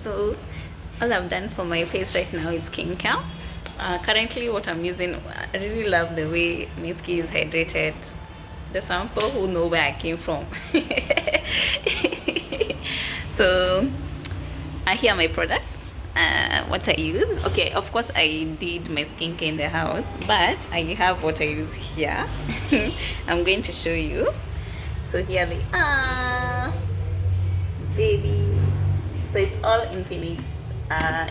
So all I've done for my face right now is skincare. Currently what I'm using, I really love the way my skin is hydrated. The sample who know where I came from. So here are my products. What I use. Okay, of course I did my skincare in the house, but I have what I use here. I'm going to show you. So here they are, babies. So it's all Infinite.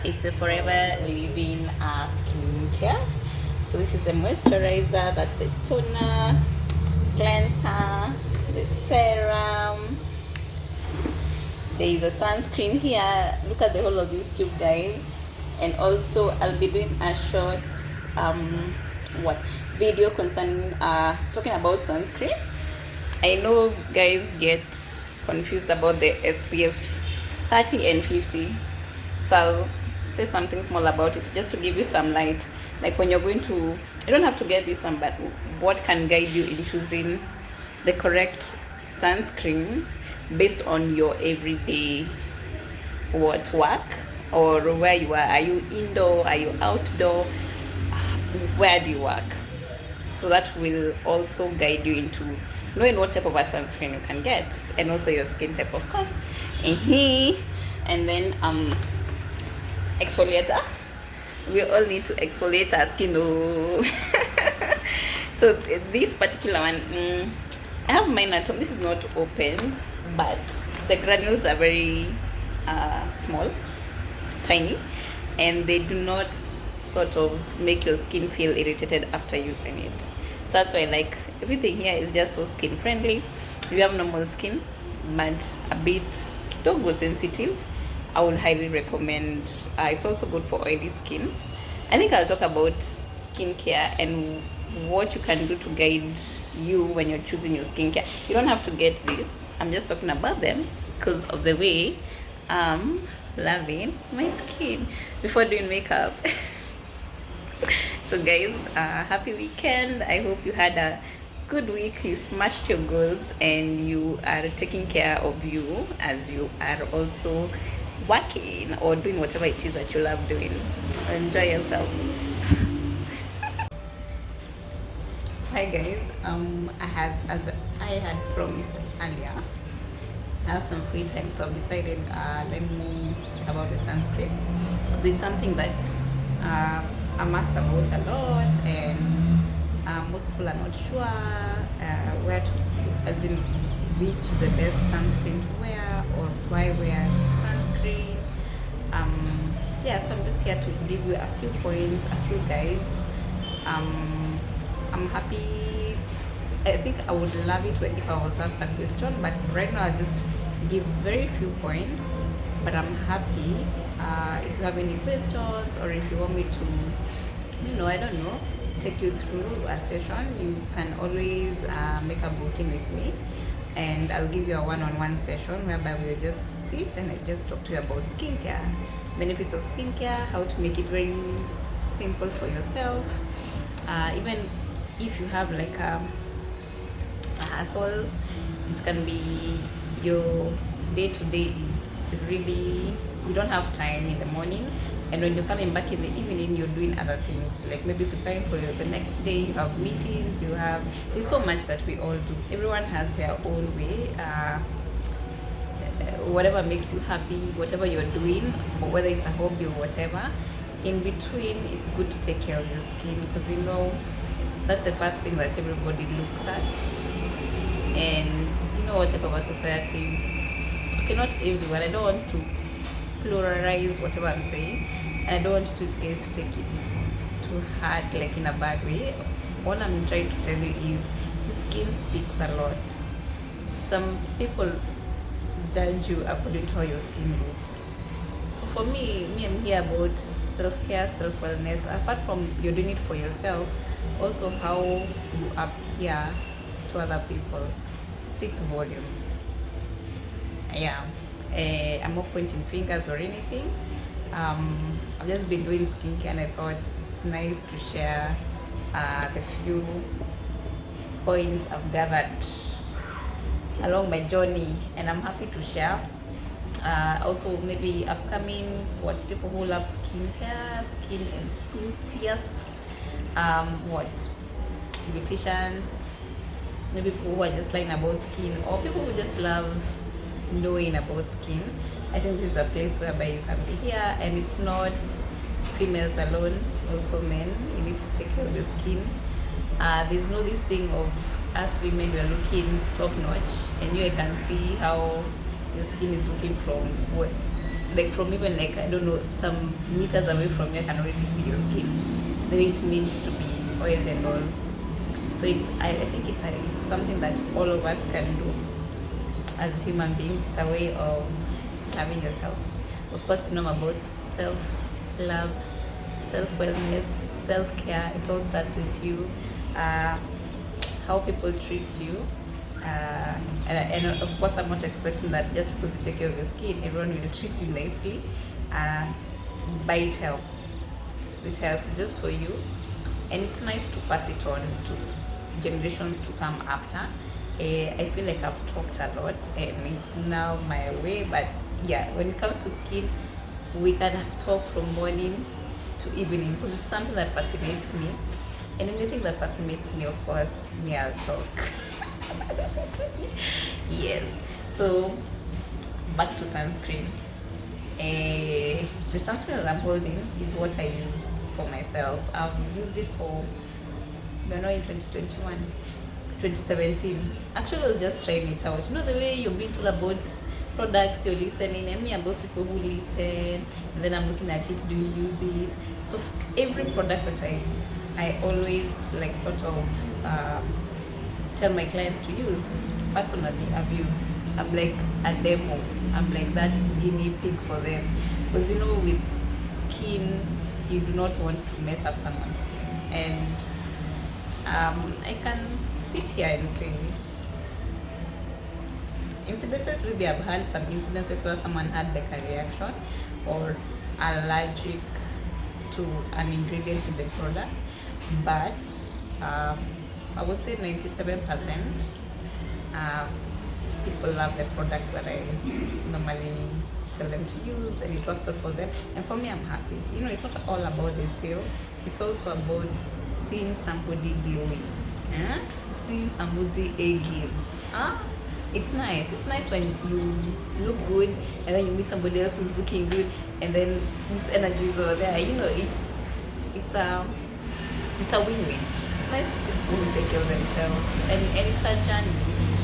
It's a forever living skincare. So this is the moisturizer, that's the toner, cleanser, the serum. There is a sunscreen here. Look at the whole of this tube, guys. And also I'll be doing a short video concerning talking about sunscreen. I know guys get confused about the SPF 30 and 50, so I'll say something small about it just to give you some light. Like when you're going to, you don't have to get this one, but what can guide you in choosing the correct sunscreen based on your everyday work or where you are you indoor, are you outdoor, where do you work? So that will also guide you into knowing what type of a sunscreen you can get, and also your skin type, of course. And then exfoliator. We all need to exfoliate our skin. So this particular one, I have mine at home. This is not opened, but the granules are very small, tiny, and they do not sort of make your skin feel irritated after using it. So that's why, like, everything here is just so skin friendly. If you have normal skin but a bit kidogo sensitive, I would highly recommend. It's also good for oily skin. I think I'll talk about skincare and what you can do to guide you when you're choosing your skincare. You don't have to get this. I'm just talking about them because of the way I'm loving my skin before doing makeup. So guys, happy weekend. I hope you had a good week, you smashed your goals, and you are taking care of you as you are also working or doing whatever it is that you love doing. Enjoy yourself. So hi guys, as I had promised earlier, I have some free time, so I've decided let me speak about the sunscreen. It's something that I'm asked about a lot, and most people are not sure where to, as in which is the best sunscreen to wear or why wear sunscreen. Yeah, so I'm just here to give you a few points, a few guides. I'm happy. I think I would love it if I was asked a question, but right now I just give very few points. But I'm happy if you have any questions, or if you want me to, I don't know, take you through a session, you can always make a booking with me, and I'll give you a one-on-one session whereby we'll just sit and I just talk to you about skincare, benefits of skincare, how to make it very simple for yourself. Even if you have like a hassle, it can be your day-to-day is really, you don't have time in the morning, and when you're coming back in the evening, you're doing other things, like maybe preparing for the next day, you have meetings, there's so much that we all do. Everyone has their own way. Whatever makes you happy, whatever you're doing, or whether it's a hobby or whatever, in between, it's good to take care of your skin, because that's the first thing that everybody looks at. And what type of a society, okay, not everyone, I don't want to pluralize whatever I'm saying, and I don't want you guys to take it too hard, like in a bad way. All I'm trying to tell you is your skin speaks a lot. Some people judge you according to how your skin looks. So for me, I'm here about self-care, self-wellness. Apart from you're doing it for yourself, also how you appear to other people speaks volumes. Yeah, I'm not pointing fingers or anything. I've just been doing skincare, and I thought it's nice to share the few points I've gathered along my journey, and I'm happy to share. Also maybe upcoming what people who love skincare, skin enthusiasts, what beauticians, maybe people who are just learning about skin, or people who just love knowing about skin. I think this is a place whereby you can be here, and it's not females alone, also men. You need to take care of your skin. There's no this thing of us women, we are looking top notch, and you can see how your skin is looking from what, like from even like I don't know, some meters away from you, I can already see your skin. The way it needs to be oiled and all. So I think it's something that all of us can do as human beings. It's a way of loving yourself. Of course, you know about self-love, self-wellness, self-care. It all starts with you. How people treat you. And of course, I'm not expecting that just because you take care of your skin, everyone will treat you nicely. But it helps. It helps. It's just for you. And it's nice to pass it on to generations to come after. I feel like I've talked a lot and it's now my way, but yeah, when it comes to skin, we can talk from morning to evening because it's something that fascinates me. And anything that fascinates me, of course, me, I'll talk. Yes. So back to sunscreen. The sunscreen that I'm holding is what I use for myself. I've used it for, I don't know, in 2021, 2017. Actually, I was just trying it out. You know the way you're being told about products, you're listening, and me, I'm those people who listen, and then I'm looking at it, do you use it? So every product that I always like sort of tell my clients to use, personally, I've used. I'm like a demo. I'm like that guinea pig for them. Because you know, with skin, you do not want to mess up someone's skin. And I can sit here and say, incidences, maybe I've had some incidences where someone had like a reaction or allergic to an ingredient in the product, but I would say 97% people love the products that I normally tell them to use, and it works out for them. And for me, I'm happy. You know, it's not all about the sale. It's also about seeing somebody glowing, seeing somebody aging. It's nice. It's nice when you look good and then you meet somebody else who's looking good, and then this energy is over there. You know, it's a win-win. It's nice to see people who take care of themselves, and it's a journey.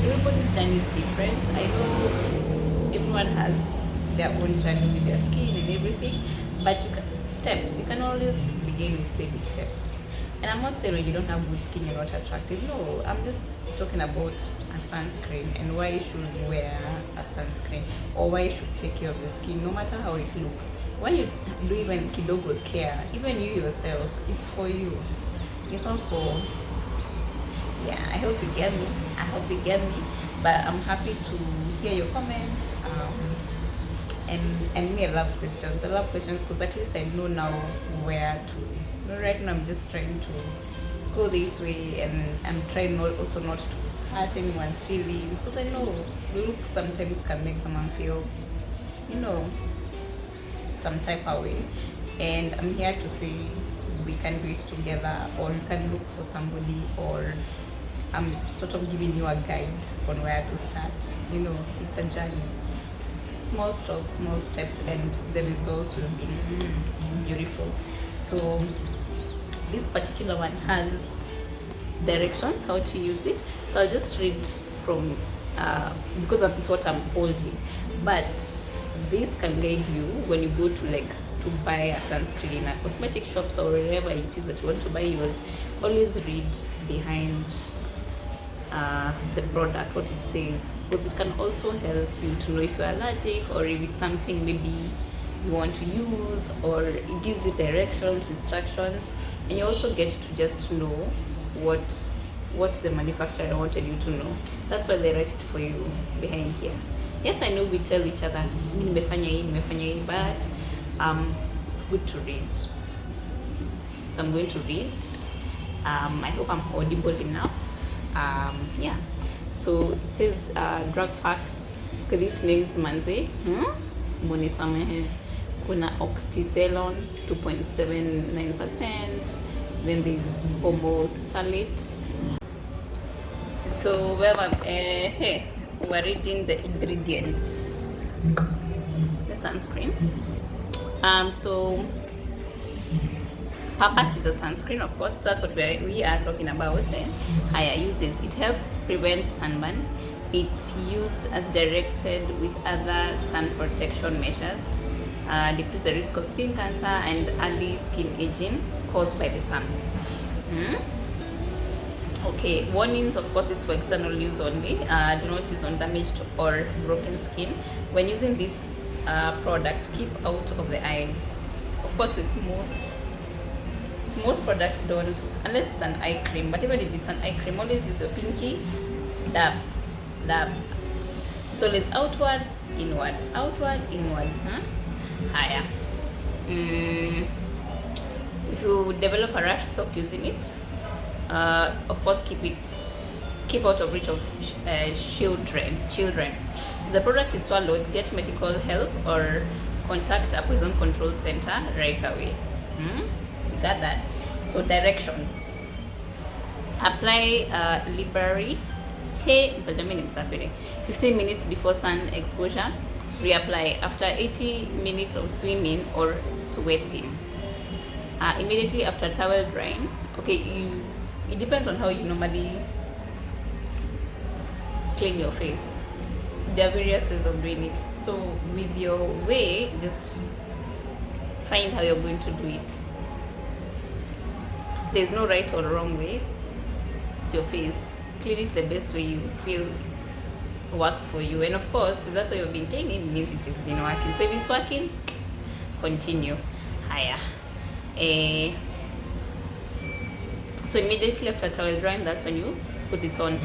Everybody's journey is different. I know everyone has their own journey with their skin and everything, but you can always begin with baby steps. And I'm not saying when you don't have good skin you're not attractive. No, I'm just talking about a sunscreen and why you should wear a sunscreen, or why you should take care of your skin no matter how it looks. When you do even kidogo care, even you yourself, it's for you. It's not for, yeah, I hope you get me. But I'm happy to hear your comments. And me, I love questions. I love questions because at least I know now where to. Right now, I'm just trying to go this way, and I'm trying also not to hurt anyone's feelings, because I know look sometimes can make someone feel, some type of way. And I'm here to say we can do it together, or you can look for somebody, or I'm sort of giving you a guide on where to start. It's a journey. Small strokes, small steps, and the results will be beautiful. So this particular one has directions how to use it. So I'll just read from, because it's what I'm holding. But this can guide you when you go to buy a sunscreen at cosmetic shops or wherever it is that you want to buy yours. Always read behind the product, what it says, because it can also help you to know if you're allergic, or if it's something maybe you want to use, or it gives you directions, instructions, and you also get to just know what the manufacturer wanted you to know. That's why they write it for you behind here. Yes, I know we tell each other, but it's good to read. So I'm going to read. I hope I'm audible enough. So it says drug facts. Okay, this names manzi. Munisamehe. Kuna oxycelone 2.79%. Then there's obosalate. So we're reading the ingredients. The sunscreen. So purpose is a sunscreen, of course. That's what we are talking about. Higher uses. It helps prevent sunburn. It's used as directed with other sun protection measures. Decrease the risk of skin cancer and early skin aging caused by the sun. Okay, warnings, of course, it's for external use only. Do not use on damaged or broken skin. When using this product, keep out of the eyes. Of course, with most products don't, unless it's an eye cream. But even if it's an eye cream, always use your pinky, dab. It's always outward, inward, higher. If you develop a rash, stop using it. Of course, keep out of reach of children. The product is swallowed, get medical help or contact a poison control center right away. You got that? So directions. Apply liberally. 15 minutes before sun exposure. Reapply after 80 minutes of swimming or sweating. Immediately after towel drying. Okay, it depends on how you normally clean your face. There are various ways of doing it. So with your way, just find how you're going to do it. There's no right or wrong way. It's your face. Clean it the best way you feel works for you. And of course, if that's how you've been cleaning, it means it has been working. So if it's working, continue. Higher. So immediately after towel drying, that's when you put it on.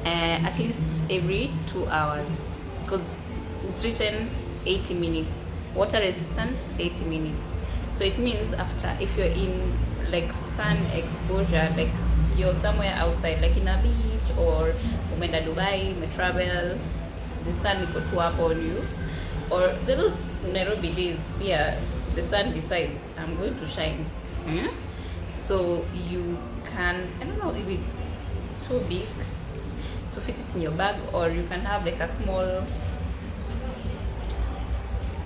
At least every 2 hours, because it's written 80 minutes. Water resistant, 80 minutes. So it means after, if you're in like sun exposure, like you're somewhere outside, like in a beach or umeenda Dubai, travel, the sun iko tu hapo on you, or those Nairobi days, yeah, the sun decides I'm going to shine. So you can, I don't know if it's too big to fit it in your bag, or you can have like a small,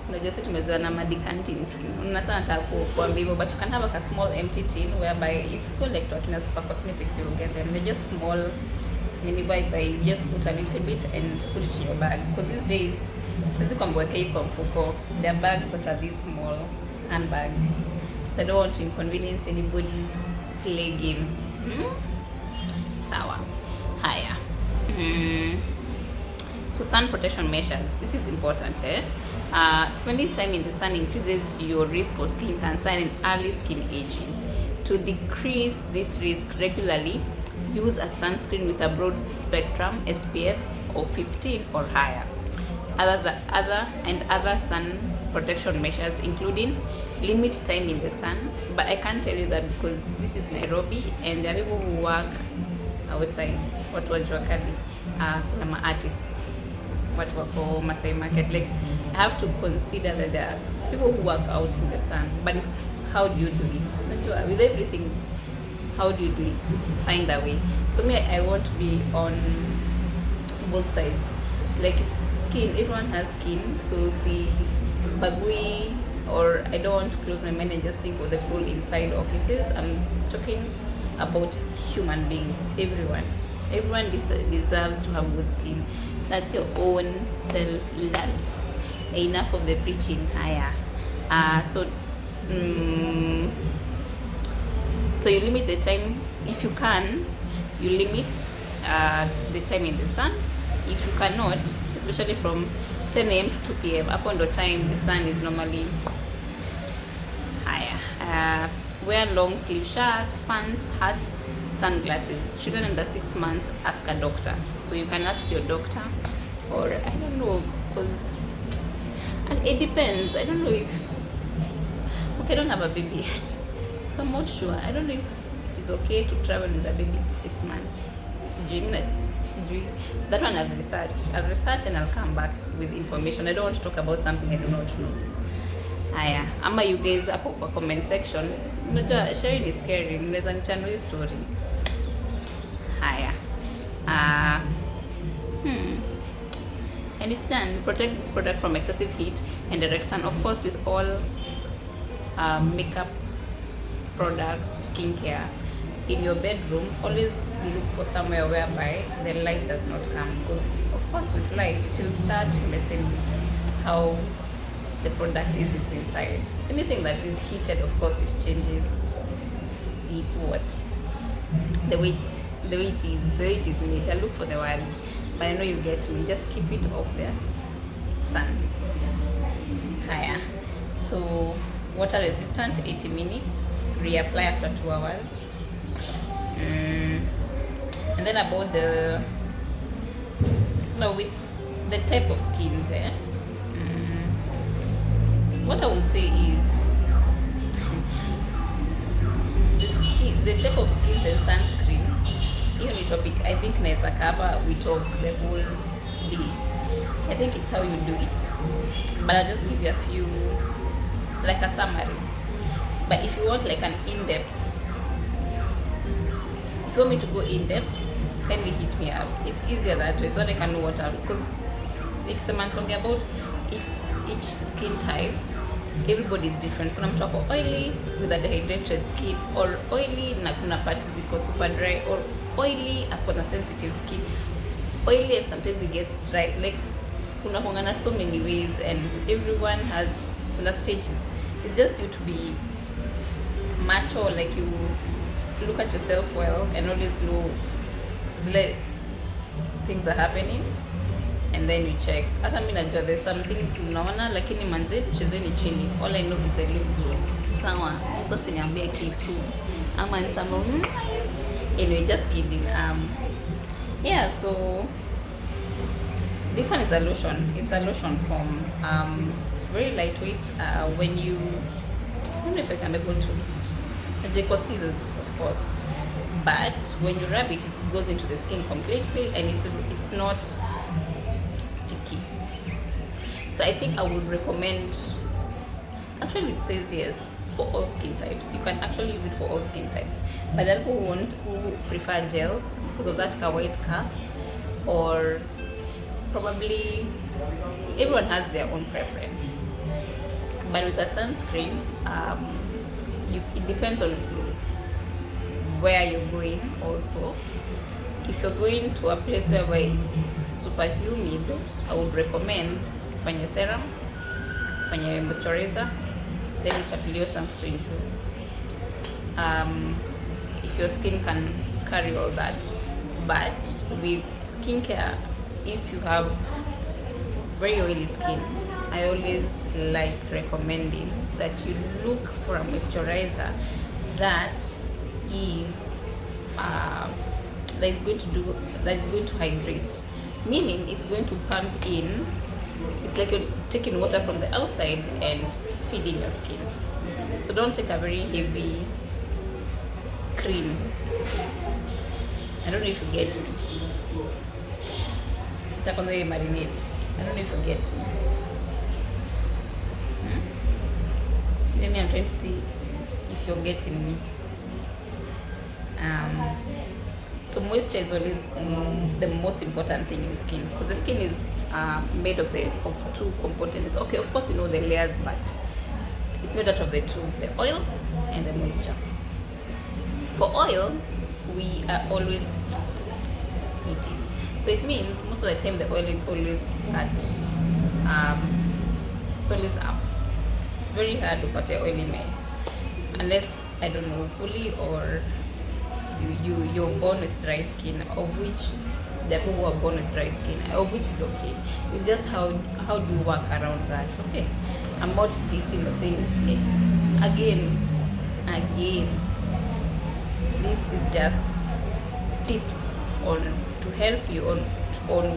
unajua tumezoea na madicantin tin, unasana nitakuambia hivyo, but you can have like a small empty tin whereby if you go like to Akina Super Cosmetics, you'll get them. They're just small, mini by you just put a little bit and put it in your bag, because these days sisi kwa mwekei kwa mfuko, there are bags that are these small handbags, so I don't want to inconvenience anybody's sleigh game. Sawa. Haya. So sun protection measures, this is important. Spending time in the sun increases your risk of skin cancer and early skin aging. To decrease this risk, regularly use a sunscreen with a broad spectrum SPF of 15 or higher. Other sun protection measures, including limit time in the sun. But I can't tell you that because this is Nairobi and there are people who work outside. What was your kadi? I'm an artist. What wako Masai Market. Like, I have to consider that there are people who work out in the sun, but it's how do you do it? With everything, how do you do it? Find a way. So me, I want to be on both sides. Like, it's skin, everyone has skin, so see bagui, or I don't want to close my mind and just think of the cool inside offices. I'm talking about human beings, everyone deserves to have good skin. That's your own self-love. Enough of the preaching. Higher. So you limit the time. If you can, you limit the time in the sun. If you cannot, especially from 10 a.m. to 2 p.m. upon the time the sun is normally higher. Wear long sleeve shirts, pants, hats, sunglasses. Children under 6 months, ask a doctor. So you can ask your doctor, or I don't know, because it depends. I don't know if, okay, I don't have a baby yet, so I'm not sure. I don't know if it's okay to travel with a baby 6 months. sijui. That one I'll research and I'll come back with information. I don't want to talk about something I do not know. Haya, ama you guys hapo kwa comment section, unajua sharing is caring, mnaweza nichano hii story. Haya. And it's done. Protect this product from excessive heat and direct sun. Of course, with all makeup products, skincare, in your bedroom, always look for somewhere whereby the light does not come. Because, of course, with light, it will start messing how the product is inside. Anything that is heated, of course, it changes the way it is made. I look for the word, but I know you get me. Just keep it off the sun. Haya. So water resistant, 80 minutes. Reapply after 2 hours. And then about with the type of skins, what I would say is the type of skins and sunscreen. Hiyo ni topic I think naweza cover, we talk the whole day. I think it's how you do it, but I'll just give you a few, like a summary. But if you want like an in-depth, if you want me to go in-depth, kindly hit me up. It's easier that way, so I can know what I'm, because it's a man talking about each skin type. Everybody is different. Kuna mtu ako oily with a dehydrated skin, or oily na kuna parts ziko super dry, or oily ako na sensitive skin, oily and sometimes it gets dry. Like kuna hongana so many ways, and everyone has kuna stages. It's just you to be macho, like you look at yourself well and always know like things are happening, and then you check. Hata mimi najua there's something unaona, lakini manze chezeni chini. All I know is I look good. Sawa, mtu siniambia kitu ama nisema anyway, just kidding. Yeah, so this one is a lotion. It's a lotion foam. Very lightweight. When you, I don't know if I can be able to. It's sealed, of course, but when you rub it, it goes into the skin completely, and it's not sticky. So I think I would recommend. Actually, it says yes for all skin types. You can actually use it for all skin types. But then who prefer gels because of that white cast, or probably everyone has their own preference. But with a sunscreen, it depends on where you're going also. If you're going to a place where it's super humid, I would recommend fanya serum, fanya moisturizer, then uchapiliwe sunscreen too. If your skin can carry all that. But with skincare, if you have very oily skin, I always like recommending that you look for a moisturizer that is that is going to hydrate, meaning it's going to pump in. It's like you're taking water from the outside and feeding your skin. So don't take a very heavy cream. I don't know if you get me. Marinate. I don't know if you get me. Maybe I'm trying to see if you're getting me. So moisture is always the most important thing in skin, because the skin is made of two components. Okay, of course you know the layers, but it's made out of the two, the oil and the moisture. For oil, we are always eating, so it means most of the time the oil is always it's always up. It's very hard to put an oily mess, unless, I don't know, fully, or you're born with dry skin, of which there are people who are born with dry skin, of which is okay. It's just how do you work around that? Okay, I'm not dissing or saying again. This is just tips to help you on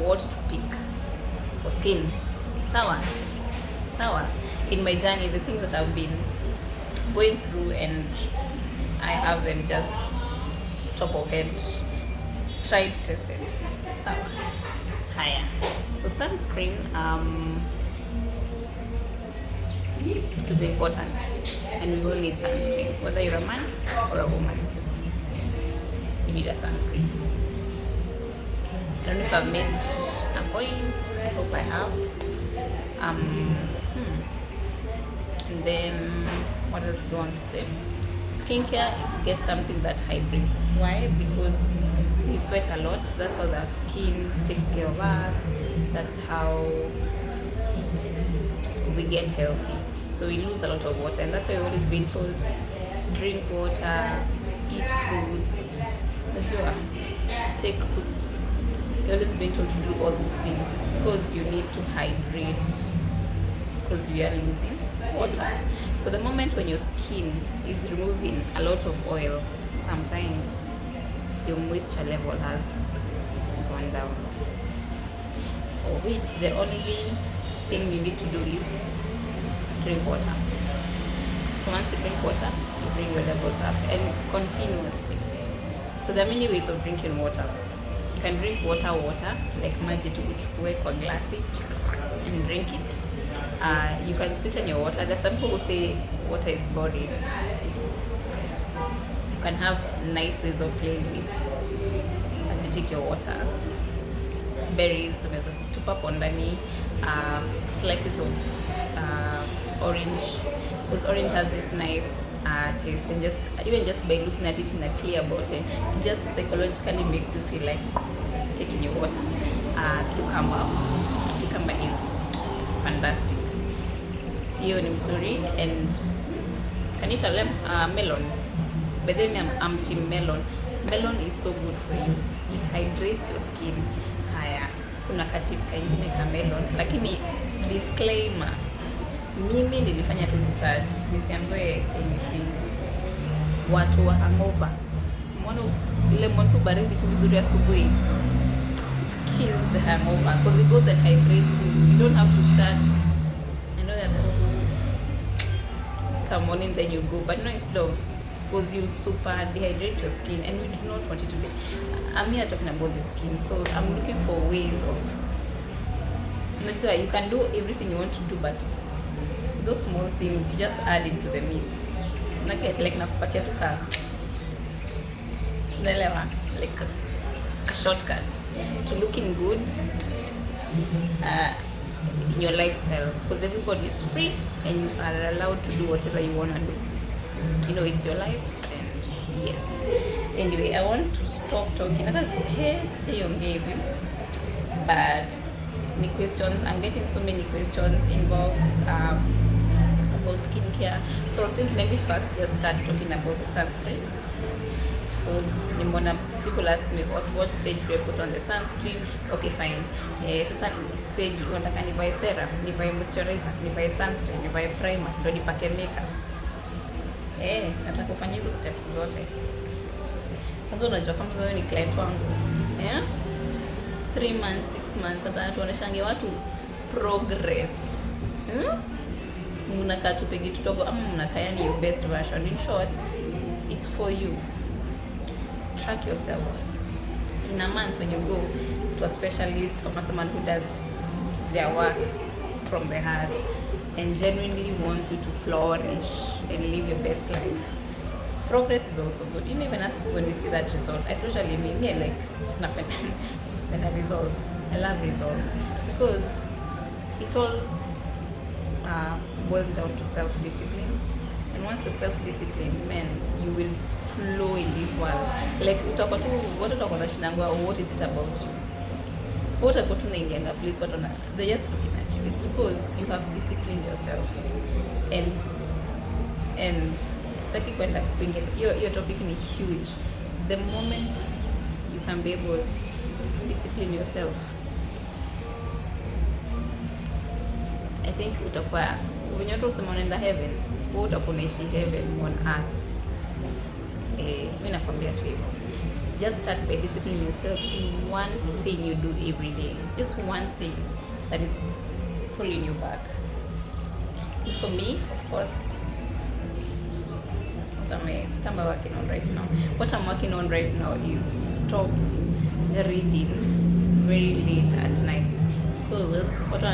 what to pick for skin. Sawa. In my journey, the things that I've been going through, and I have them just top of head tried, tested. Sawa. Haya. So sunscreen is important, and we all need sunscreen, whether you're a man or a woman. You need a sunscreen. I don't know if I've made a point. I hope I have. And then what else do you want to say? Skincare, get something that hydrates. Why? Because we sweat a lot. That's how the skin takes care of us. That's how we get healthy. So we lose a lot of water, and that's why we've always been told drink water, eat fruits, take soups. You've always been told to do all these things. It's because you need to hydrate, because we are losing water. So the moment when your skin is removing a lot of oil, sometimes your moisture level has gone down. For which the only thing you need to do is drink water. So once you drink water, you bring your levels up, and continuously. So there are many ways of drinking water. You can drink water, like maji tu uchukue kwa glasi and drink it. You can sweeten your water. There's some people who say water is boring. You can have nice ways of playing with as you take your water. Berries, unaweza zitupa hapo ndani, slices of orange, because orange has this nice taste, and just even just by looking at it in a clear bottle, it just psychologically makes you feel like taking your water. Cucumber is fantastic. Hiyo ni mzuri, and can eat a melon. But then I'm team melon. Melon is so good for you. It hydrates your skin. Haya, kuna katip kaingine ka melon, lakini disclaimer, mimi nilifanya tu research, nisiambiwe anything. Watu wa hangover, mbona lemon tu baridi tu vizuri asubuhi, it kills the hangover, because it goes and hydrates you. You don't have to start. I know that come on in, then you go, but no, instead of, because you super dehydrate your skin, and we do not want you to do. I'm here talking about the skin, so I'm looking for ways of, you can do everything you want to do, but it's those small things you just add into the mix. Like nakupatia tu ka, unaelewa, like a shortcut to looking good in your lifestyle, because everybody is free and you are allowed to do whatever you want to do. You know, it's your life, and yes. Anyway, I want to stop talking. Stay on game, but any questions? I'm getting so many questions inbox about skincare. So I was thinking, let me first just start talking about the sunscreen, because people ask me what stage do I put on the sunscreen. Okay, fine. Sasa peggy, unataka nivae serum, nivae moisturizer, nivae sunscreen, nivae primer, ndo nipake makeup. Nataka kufanya hizo steps zote. Kwanza unajua kama wewe ni client wangu, 3 months, 6 months, hata tuoneshange watu progress. Mnakaa tu pegi tudogo, ama mnakaa yani your best version. In short, it's for you. Track yourself. In a month, when you go to a specialist or someone who does their work from the heart and genuinely wants you to flourish and live your best life, progress is also good. You know, even us when we see that result, especially me I like when the results. I love results, because it all boils down to self-discipline. And once you're self-disciplined, man, you will flow in this world. Like utakuwa tu watu watakuwa wanashindangwa, what is it about you? What are you doing? Please, what on? They're just looking at you. It's because you have disciplined yourself, and sitaki kwenda kwingine. Your topic is huge. The moment you can be able to discipline yourself, I think utakuwa when you're talking about heaven, utakuwa unaishi heaven on earth. Mimi nakwambia tu hivyo. Just start by disciplining yourself in one thing you do every day. Just one thing that is pulling you back. For me, of course, what am I working on right now? What I'm working on right now is stop reading very late at night. Cause watu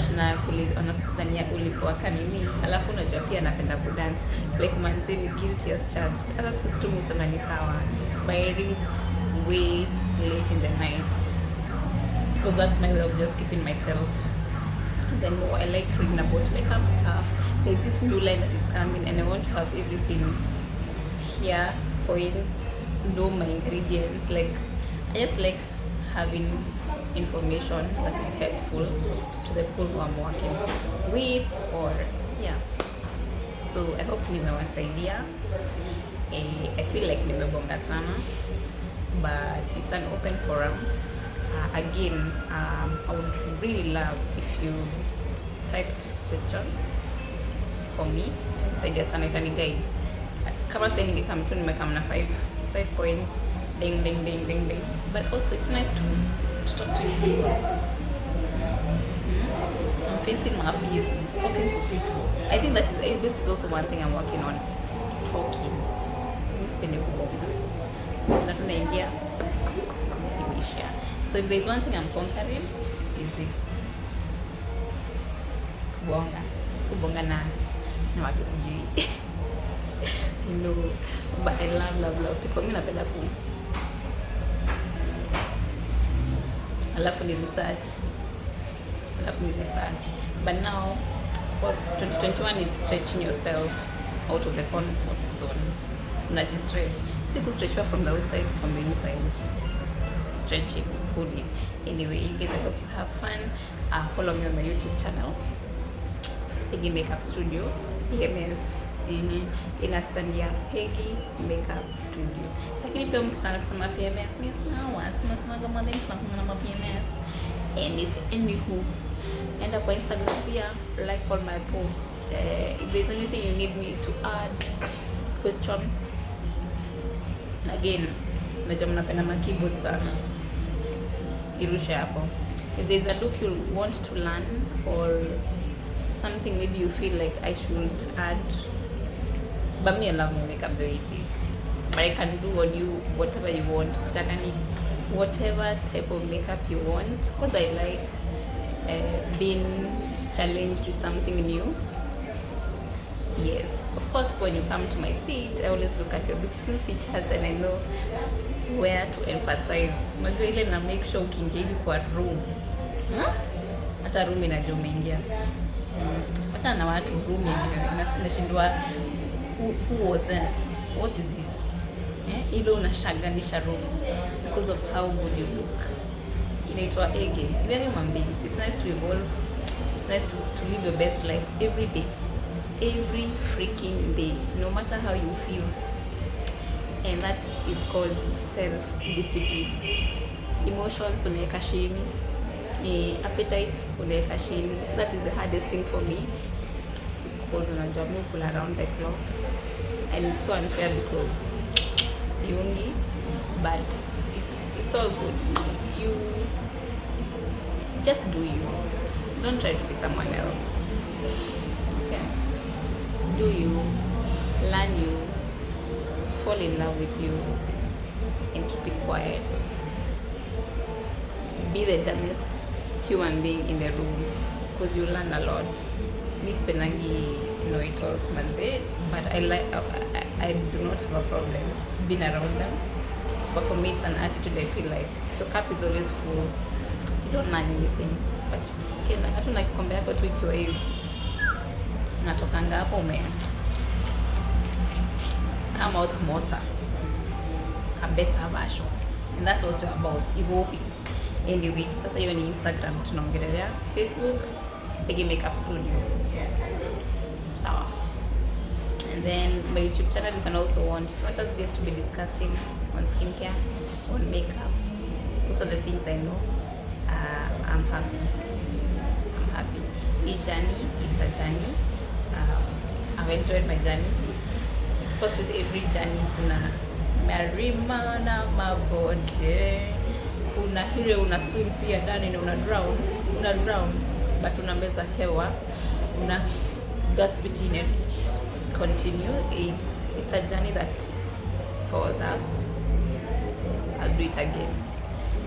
wanadhania ulikuwa kanini, alafu unajua pia napenda kudance. Like manzi ni guilty as charged. Hata siku tu musema ni sawa. But I read way late in the night. Because that's my way of just keeping myself. Then more, I like reading about makeup stuff. There's this new line that is coming and I want to have everything here, points, know my ingredients. Like, I just like having information that is helpful to the people who I'm working with, or yeah. So I hope nimewasaidia. I feel like nimebonga sana, but it's an open forum. Again, I would really love if you typed questions for me. Saidia sana, itani guide. Kama sasa ningekam tu nimekam na 5 points, ding ding ding ding ding. But also it's nice to talk to you. I'm facing my fears, talking to people. I think that this is also one thing I'm working on. Talking. Sipendi kubonga. Na tunaingia imeisha. So if there's one thing I'm conquering, is this. Kubonga na watu sijui. You know, but I love people. Mimi napenda ku. Alafu ni research. But now, of course, 2021 is stretching yourself out of the comfort zone. Stretch. Stretch from the outside, from the inside. Stretching fully. Anyway, you guys, I hope you have fun. Follow me on my YouTube channel, Peggy Makeup Studio. PMS inastandia Peggy Makeup Studio. Lakini pia mkisana kusema PMS ni sawa. Sema kama then tunakuna PMS. Anywho, enda kwa Instagram pia, like all my posts. If there's anything you need me to add, question. Again, najua mnapenda ma keyboard sana. Irusha hapo. If there's a look you want to learn or something maybe you feel like I should add, but me allow me makeup the way it is. But I can do on you whatever you want. Whatever type of makeup you want, because I like being challenged with something new. Yes, of course, when you come to my seat, I always look at your beautiful features and I know where to emphasize. Unajua ile na make sure ukiingia kwa room, hata room inajua umeingia. Hata na watu room inashindwa who was that? What is this? Ile unashanganisha room because of how good you look. Inaitwa again. We are human beings. It's nice to evolve. It's nice to live your best life every day. Every freaking day, no matter how you feel. And that is called self-discipline. Emotions unaweka chini, appetites unaweka chini. That is the hardest thing for me, because unajua mimi pull around the clock and it's so unfair because siungi, but it's all good. You just do you. Don't try to be someone else. Okay? Do you, learn you, fall in love with you, and keep it quiet. Be the dumbest human being in the room, because you learn a lot. Miss Penangi know-it-alls manze, but I do not have a problem being around them. But for me, it's an attitude. I feel like if your cup is always full, you don't learn anything. But hata nakikombe yako tu ikiwa hivi, natokanga hapo come out smarter, a better version, and that's what you're about, evolving. Anyway, sasa hiyo ni Instagram tunaongelea. Facebook, Peggy Makeup Studio. Sawa. And then my YouTube channel, you can also want, if you want us guys to be discussing on skincare, on makeup, those are the things I know. I'm happy. It's a journey. I've enjoyed my journey. Of course, with every journey, kuna marima na mabonde. Kuna hile una swim pia ndani na una drown, but unameza hewa, una gasp it in and continue. It's a journey that for us, I'll do it again.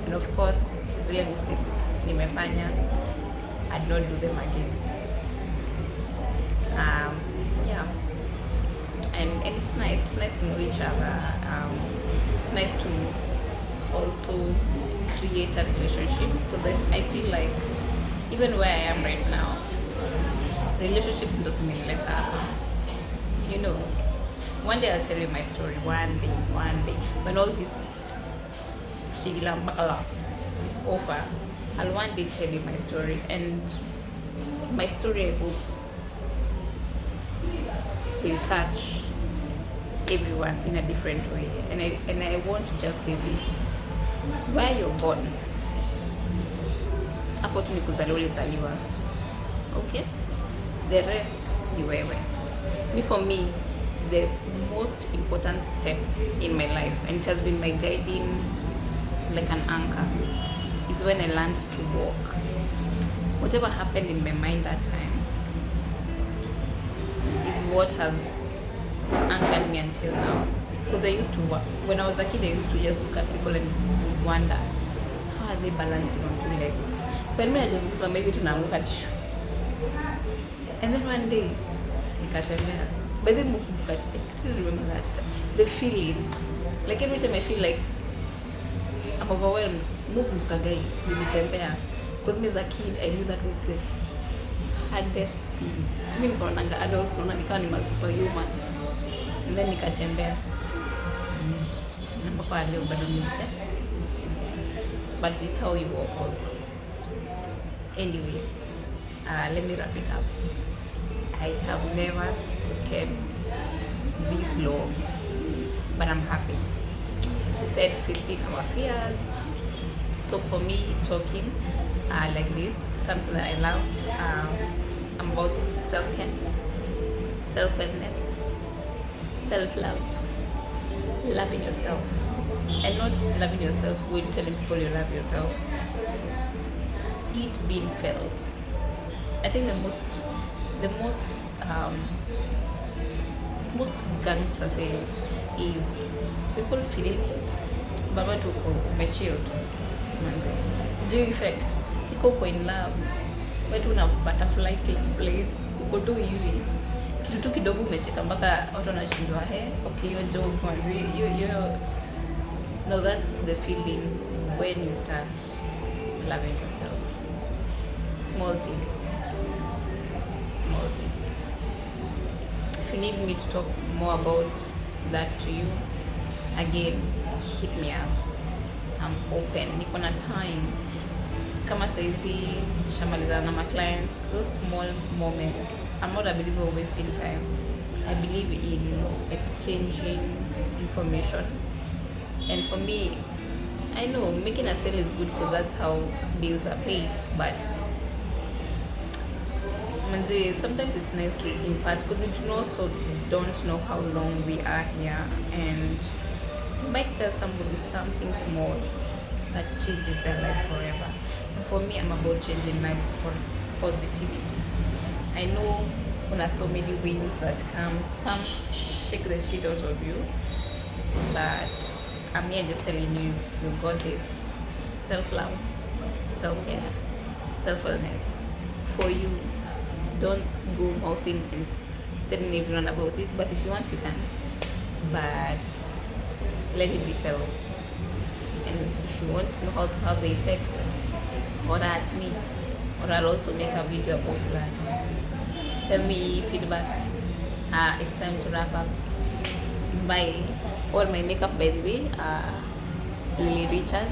and of course zile mistakes nimefanya, I'd not do them again. Yeah, and it's nice to know each other. It's nice to also create a relationship, because I feel like even where I am right now, relationships doesn't mean let up. You know, one day I'll tell you my story. One day, when all this shigila bakala is over, I'll one day tell you my story, and my story, I hope, will touch everyone in a different way. And I want to just say this: where you're born, hapo tu ni kuzaliwa ulizaliwa. Okay, the rest ni wewe. For me, the most important step in my life, and it has been my guiding like an anchor, is when I learned to walk. Whatever happened in my mind that time is what has anchored me until now. Because I used to walk. When I was a kid, I used to just look at people and wonder, how are they balancing on two legs? But when I just look, maybe tunaanguka tishu. And then one day, nikatembea. But then I still remember that time. The feeling. Like every time I feel like I'm overwhelmed, nilitembea. Because me as a kid, I knew that was the hardest thing. Mimi nikaonanga adults naona nikawa ni superhuman. And then nikatembea. Na mpaka leo bado nitembea. But it's how you walk also. Anyway, let me wrap it up. I have never spoken this low, but I'm happy. We said facing our fears. So for me, talking like this, something that I love. I'm about self-care, self-awareness, self-love, loving yourself, and not loving yourself when telling people you love yourself. It being felt. I think the most gangster thing is people feeling it, but what we chilled. Joy effect. Iko kwa in love. Wetu una butterfly place. Uko tu hivi. Kitu tu kidogo umecheka mpaka watu wanashindwa okay, hiyo joke manzi. You no, that's the feeling when you start loving yourself. Small things. If you need me to talk more about that to you, again, hit me up. I'm open. Niko na time. Kama saizi shamalizana na my clients, those small moments, I'm not a believer of wasting time. I believe in exchanging information. And for me, I know making a sale is good because that's how bills are paid, but sometimes it's nice to impart, because you also don't know how long we are here, and you might tell somebody something small that changes their life forever. And for me, I'm about changing lives for positivity. I know there are so many wins that come, some shake the shit out of you, but I'm here just telling you, you got this. Self-love, self-care, self-awareness for you. Don't go mouthing and telling everyone about it, but if you want, you can. But let it be felt. And if you want to know how to have the effect, order at me, or I'll also make a video about that. Tell me feedback. It's time to wrap up. Bye. All my makeup, by the way, Lily Richard.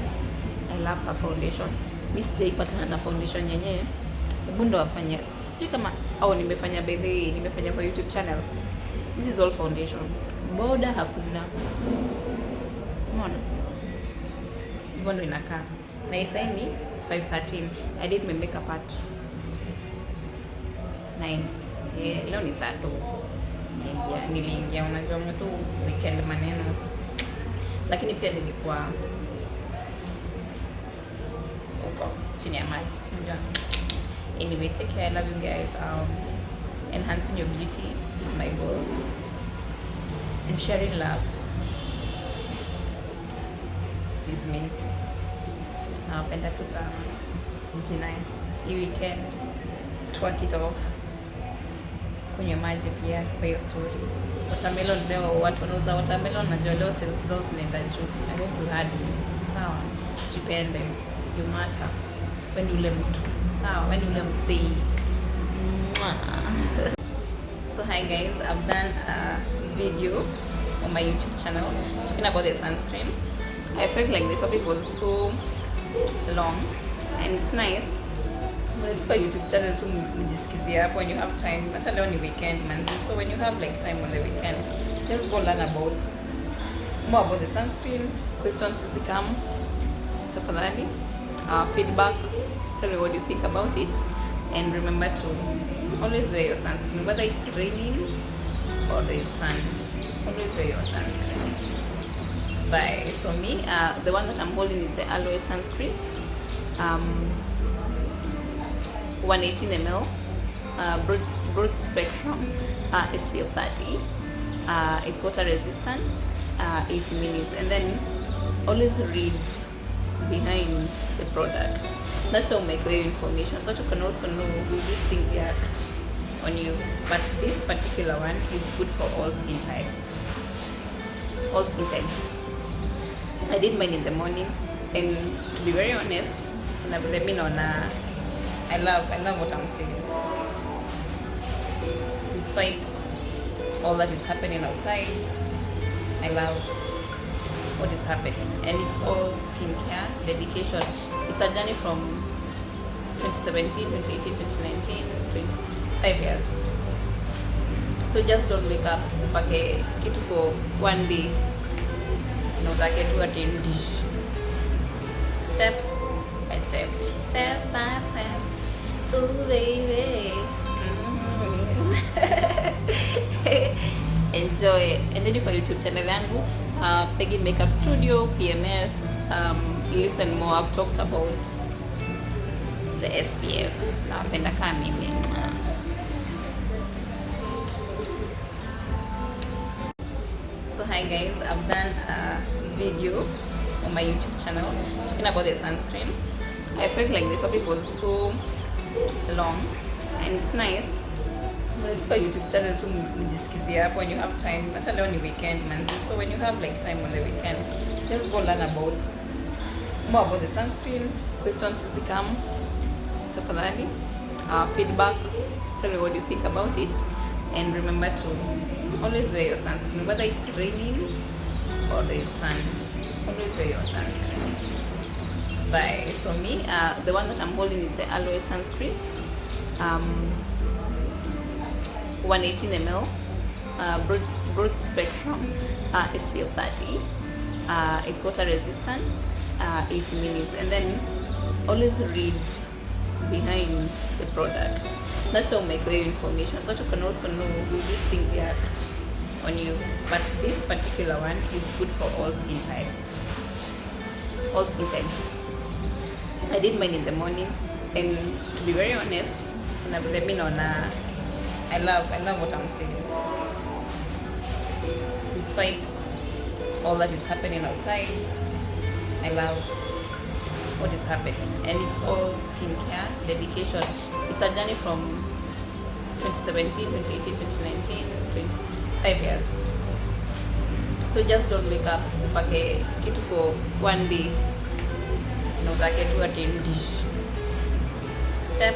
I love her foundation. Miss J patana na foundation yenyewe. Bundo wafanya. Sijui kama au nimefanya by the way, nimefanya kwa YouTube channel. This is all foundation. Boda hakuna. Umeona? Hivyo ndo inakaa. Na isaini 5:13. I did my makeup at 9. Leo ni saa 2. Niliingia unajua tu weekend maneno. Lakini pia nilikuwa huko chini ya maji, sinjua. Anyway, take care. I love you guys. Enhancing your beauty is my goal, and sharing love is me. Nawapenda tu sana. Mji nice. Hii weekend twerk it off. Kunywa maji pia kwa hiyo story. Watermelon leo watu wanauza watermelon na leo sales zao zinaenda juu. I hope you had me. Sawa. Jipende. You matter. When ule mtu. Sawa. When ule msee. So hi guys, I've done a video on my YouTube channel talking about the sunscreen. I felt like the topic was so long and it's nice. Kwa YouTube channel tu mjisikizie hapo when you have time. Hata leo ni weekend manzi. So when you have like time on the weekend, just go learn about more about the sunscreen. Questions if come. Tafadhali. Feedback. Tell me what you think about it. And remember to always wear your sunscreen, whether it's raining or the sun. Always wear your sunscreen. Bye. From me, the one that I'm holding is the aloe sunscreen. 118 ml, broad spectrum, SPF 30. It's water resistant, 80 minutes, and then always read behind the product. That's how make your information, so you can also know will this thing react on you. But this particular one is good for all skin types. All skin types. I did mine in the morning, and to be very honest, let me know na I love what I'm seeing. Despite all that is happening outside, I love what is happening, and it's all skincare dedication. It's a journey from 2017, 2018, 2019, 25 years. So just don't wake up upake kitu for one day. No, utake tu ati step by step, step by step. Ooh baby. Enjoy. And then kwa YouTube channel yangu, Peggy Makeup Studio, PMS. Listen more. I've talked about the SPF. Napenda kama mimi. So hi guys, I've done a video on my YouTube channel talking about the sunscreen. I felt like the topic was so long and it's nice. Kwa YouTube channel tu mjisikizie hapo when you have time. Hata leo ni weekend manzi. So when you have like time on the weekend, just go learn about more about the sunscreen. Questions if come. Tafadhali. Feedback. Tell me what you think about it. And remember to always wear your sunscreen, whether it's raining or the sun. Always wear your sunscreen. Bye. From me, the one that I'm holding is the aloe sunscreen. 118 ml, broad spectrum, SPF 30. It's water resistant, 80 minutes, and then always read behind the product. That's how make your information, so you can also know will this thing react on you. But this particular one is good for all skin types. All skin types. I did mine in the morning, and to be very honest, let me know na I love what I'm seeing. Despite all that is happening outside, I love what is happening, and it's all skincare dedication. It's a journey from 2017, 2018, 2019, 25 years. So just don't wake up upake kitu for one day. No, utake tu ati step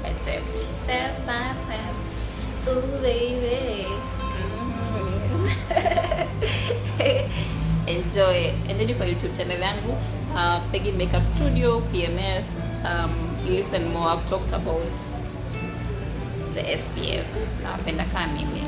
by step, step by step. Ooh baby. Enjoy. And then kwa YouTube channel yangu, Peggy Makeup Studio, PMS. Listen more. I've talked about the SPF. Napenda kama mimi.